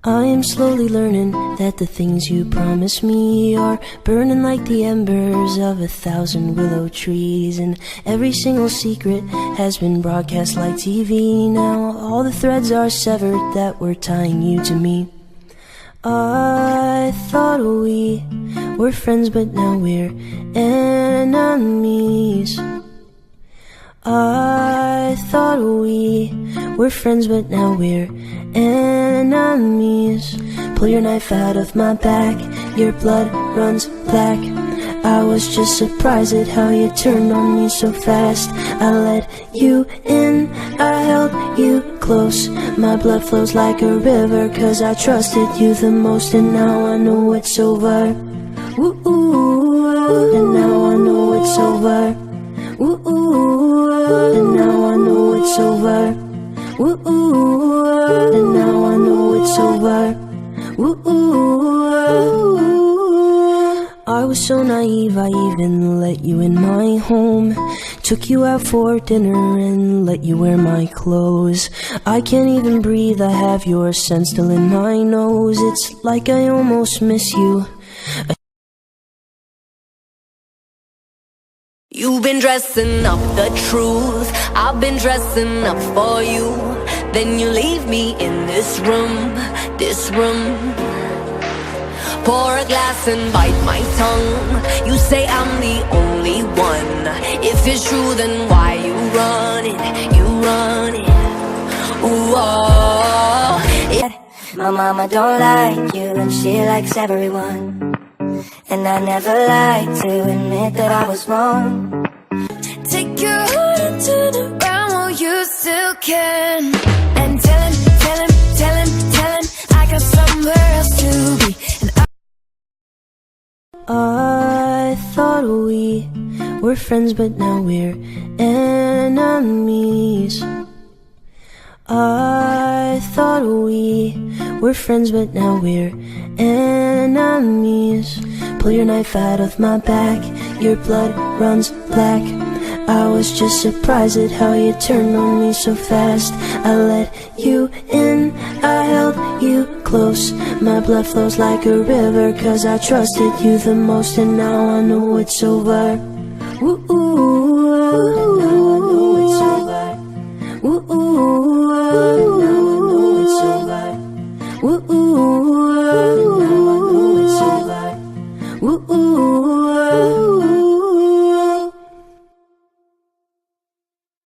I am slowly learning that the things you promised me are burning like the embers of 1,000 willow trees, and every single secret has been broadcast like TV. Now all the threads are severed that were tying you to me. I thought we were friends, but now we're enemies. I thought we were friends, but now we're enemies. Pull your knife out of my back, your blood runs black. I was just surprised at how you turned on me so fast. I let you in, I held you close. My blood flows like a river, 'cause I trusted you the most. And now I know it's over. Ooh, and now I know it's over. Ooh, and now I know it's over. Ooh, and now I know it's over. Ooh, I was so naive, I even let you in my home. Took you out for dinner and let you wear my clothes. I can't even breathe, I have your scent still in my nose. It's like I almost miss you. You've been dressing up the truth, I've been dressing up for you. Then you leave me in this room, this room. Pour a glass and bite my tongue. You say I'm the only one. If it's true, then why you running, you running? Ooh, oh. My mama don't like you and she likes everyone. And I never like to admit that I was wrong. Take your heart and turn around while you still can. And tell him, tell him, tell him, tell him I got somewhere else to be. And I thought we were friends, but now we're enemies. I thought we were friends, but now we're enemies. Pull your knife out of my back, your blood runs black. I was just surprised at how you turned on me so fast. I let you in, I held you close. My blood flows like a river, 'cause I trusted you the most. And now I know it's over. Ooh, now I know it's over. Ooh, now I know it's over. Ooh, now I know it's over. Ooh.